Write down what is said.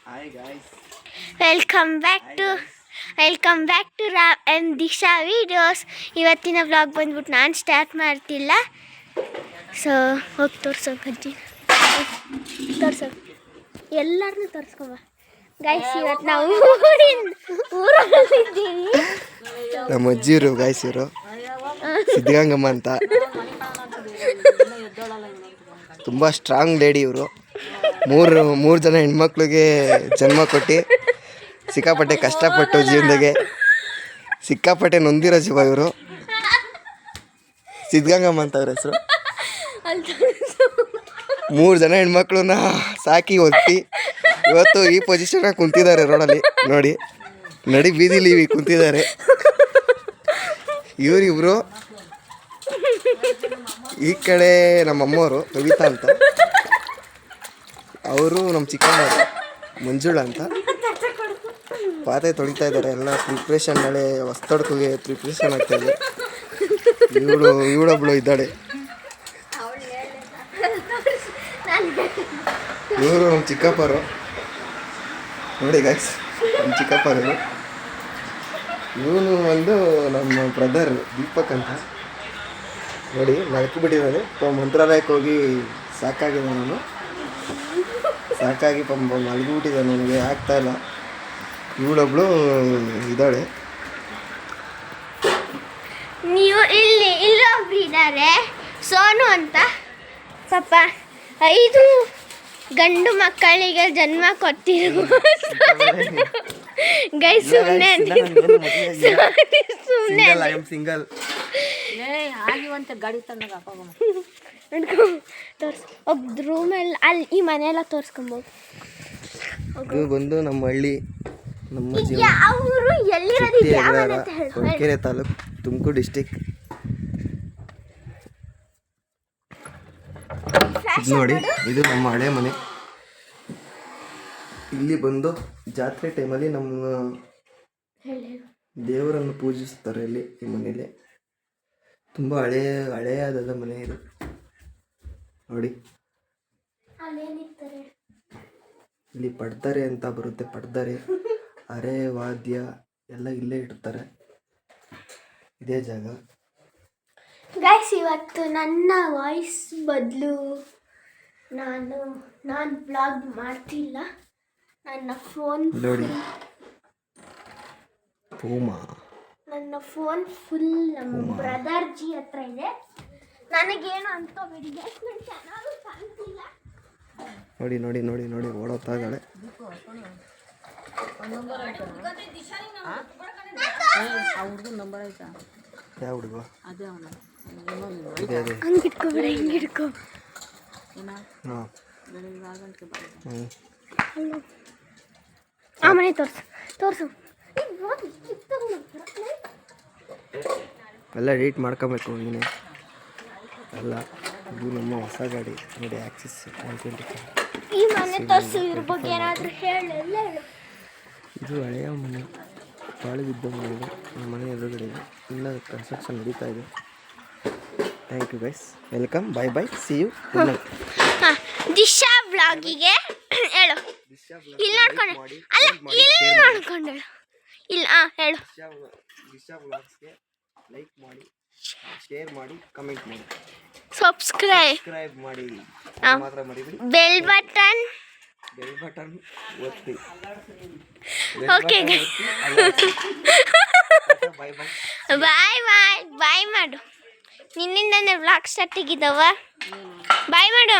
Hi guys. Welcome back to Rao and Disha videos. ಇವತ್ತಿನ vlog ಬಂದ್ಬಿಟ್ಟು ನಾನು ಸ್ಟಾರ್ಟ್ ಮಾಡ್ತಿಲ್ಲ. ಸೊ ಹೋಗಿ ತೋರ್ಸೋಕೆ ಎಲ್ಲರನ್ನೂ ತೋರಿಸ್ಕೊಂಬ ಗೈಸ್. ಇವತ್ತು ನಾವು ಊರಲ್ಲಿದ್ದೀವಿ. ನಮ್ಮ ಅಜ್ಜಿಯವರು ಗೈಸ್, ಇವರು ಸಿದ್ಧಗಂಗಮ್ಮ ಅಂತ ತುಂಬ ಸ್ಟ್ರಾಂಗ್ ಲೇಡಿ. ಇವರು ಮೂರು ಜನ ಹೆಣ್ಮಕ್ಳಿಗೆ ಜನ್ಮ ಕೊಟ್ಟು ಸಿಕ್ಕಾಪಟ್ಟೆ ಕಷ್ಟಪಟ್ಟು ಜೀವನದಾಗೆ ಸಿಕ್ಕಾಪಟ್ಟೆ ನೊಂದಿರೋ ಜೀವ ಇವರು. ಸಿದ್ಧಗಂಗಮ್ಮ ಅಂತ ಅವ್ರ ಹೆಸರು. 3 ಜನ ಹೆಣ್ಮಕ್ಳನ್ನ ಸಾಕಿ ಒತ್ತಿ ಇವತ್ತು ಈ ಪೊಸಿಷನ್ನಾಗಿ ಕುಂತಿದ್ದಾರೆ ರೋಡಲ್ಲಿ. ನೋಡಿ, ನಡಿ ಬೀದಿಲಿ ಕುಂತಿದ್ದಾರೆ ಇವರಿಬ್ರು. ಈ ಕಡೆ ನಮ್ಮಮ್ಮವರು ಕವಿತಾ ಅಂತ, ಅವರು ನಮ್ಮ ಚಿಕ್ಕಮ್ಮವರು ಮಂಜುಳ ಅಂತ. ಪಾತ್ರೆ ತೊಳಿತಾ ಇದ್ದಾರೆ, ಎಲ್ಲ ಪ್ರಿಪ್ರೇಷನ್. ನಾಳೆ ಹೊಸ್ತಡ್ಕೋಗೆ ಪ್ರಿಪ್ರೇಷನ್ ಆಗ್ತಾ ಇದೆ. ಇವಳೊಬ್ಳು ಇದ್ದಾಳೆ. ಇವರು ನಮ್ಮ ಚಿಕ್ಕಪ್ಪರು. ನೋಡಿ ಗೈಸ್, ನಮ್ಮ ಚಿಕ್ಕಪ್ಪರು. ಇವನು ಒಂದು ನಮ್ಮ ಬ್ರದರ್ ದೀಪಕ್ ಅಂತ. ನೋಡಿ, ನಡ್ಕೊಬಿಟ್ಟಿದ್ದಾನೆ. ಮಂತ್ರಾಲಯಕ್ಕೆ ಹೋಗಿ ಸಾಕಾಗಿದೆ ನಾನು. ಸಾಕಾಗಿ ಮಲಗಿಬಿಟ್ಟಿದ್ದಾನೆ, ನನಗೆ ಆಗ್ತಾಯಿಲ್ಲ. ಇವಳೊಬ್ಳು ಇದ್ದಾಳೆ. ನೀವು ಇಲ್ಲೊಬ್ರು ಇದ್ದಾರೆ, ಸೋನು ಅಂತ. ಪಾಪ 5 ಗಂಡು ಮಕ್ಕಳಿಗೆ ಜನ್ಮ ಕೊಟ್ಟಿರು ಗೈ. ಸುಮ್ಮನೆ ಸಿಂಗಲ್ ಗಾಡಿ ತಂದಾಗ ರೂಮಲ್ಲಿ ಅಲ್ಲಿ ಈ ಮನೆಯೆಲ್ಲ ತೋರಿಸ್ಕೊಂಬೋದು. ಇದು ಬಂದು ನಮ್ಮ ಹಳ್ಳಿ, ನಮ್ಮ ಅವರು ಎಲ್ಲಿರೋದು ಹೊಳಕೆರೆ ತಾಲೂಕು, ತುಮಕೂರು ಡಿಸ್ಟಿಕ್. ನೋಡಿ, ಇದು ನಮ್ಮ ಹಳೆ ಮನೆ. ಇಲ್ಲಿ ಬಂದು ಜಾತ್ರೆ ಟೈಮಲ್ಲಿ ನಮ್ಮ ದೇವರನ್ನು ಪೂಜಿಸ್ತಾರೆ ಇಲ್ಲಿ. ಈ ಮನೇಲಿ ತುಂಬ ಹಳೆಯಾದ ಮನೆ ಇದು. ನೋಡಿ, ಇಲ್ಲಿ ಪಡ್ತಾರೆ ಅಂತ ಬರುತ್ತೆ. ಪಡ್ತಾರೆ, ಅರೆ, ವಾದ್ಯ ಎಲ್ಲ ಇಲ್ಲೇ ಇಡ್ತಾರೆ. ಇದೇ ಜಾಗ. ಗೈಸ್, ಇವತ್ತು ನನ್ನ ವಾಯ್ಸ್ ಬದಲು ನಾನು ಬ್ಲಾಗ್ ಮಾಡ್ತಿಲ್ಲ. ನನ್ನ ಫೋನ್ ನೋಡಿ, ನನ್ನ ಫೋನ್ ಫುಲ್ ನಮ್ಮ ಬ್ರದರ್ ಜಿ ಹತ್ರ ಇದೆ. ನನಗೇನು ಅಂತ ಬಿಡಿ ಗೈಸ್, ನನ್ನ ಚಾನಲ್ ಕಾಣ್ತಿಲ್ಲ. ನೋಡಿ ನೋಡಿ ನೋಡಿ ನೋಡಿ ಓಡೋಗ್ತಾ ಇದ್ದಾಳೆ. ಯಾವ ಹುಡುಗ? ಹಂಗಿಟ್ಕೋಬೇಡ, ಹಿಂಗಿಟ್ಕೋ. ಆ ಮನೆ ತೋರ್ಸು. ಎಲ್ಲ ಎಡಿಟ್ ಮಾಡ್ಕೊಬೇಕು ನೀನು ಎಲ್ಲ. ಇದು ನಮ್ಮ ಹೊಸ ಗಾಡಿ ನೋಡಿ, ಆಕ್ಸಿಸ್ 120. ಈ ಮನೆ ತೋರಿಸು, ಇದ್ರ ಬಗ್ಗೆ ಏನಾದರೂ ಹೇಳು. ಇದು ಹಳೆಯ ಮನೆ, ಪಾಳು ಬಿದ್ದ ಮನೆ. ಇದು ನಮ್ಮ ಮನೆ ಎದುರುಗಡೆ ಇದೆ. ಇನ್ನು ಕನ್ಸ್ಟ್ರಕ್ಷನ್ ನಡೀತಾ ಇದೆ. Thank you guys, welcome, bye bye, see you, good night. Disha ಬ್ಲಾಗಿಗೆ ಹೇಳು. ಇಲ್ಲಿ ನೋಡ್ಕೊಂಡು ಅಲ್ಲ, ಇಲ್ಲಿ ನೋಡ್ಕೊಂಡು ಇಲ್ಲ. ಹೇಳು. ದಿಶಾ ಬ್ಲಾಗ್ಸ್ಗೆ ಲೈಕ್ ಮಾಡಿ, ಶೇರ್ ಮಾಡಿ, ಕಮೆಂಟ್ ಮಾಡಿ, ಸಬ್ಸ್ಕ್ರೈಬ್ ಮಾಡಿ. ಮಾತ್ರ ಮಾಡಿಬಿಡಿ. ಬೆಲ್ ಬಟನ್ ಒತ್ತಿ. ಓಕೆ, ಬಾಯ್ ಮಾಡು. ನಿನ್ನಿಂದನೇ ವ್ಲಾಗ್ ಸ್ಟಾರ್ಟ್ ಆಗಿದ್ದಾವ. ಬಾಯ್ ಮಾಡು.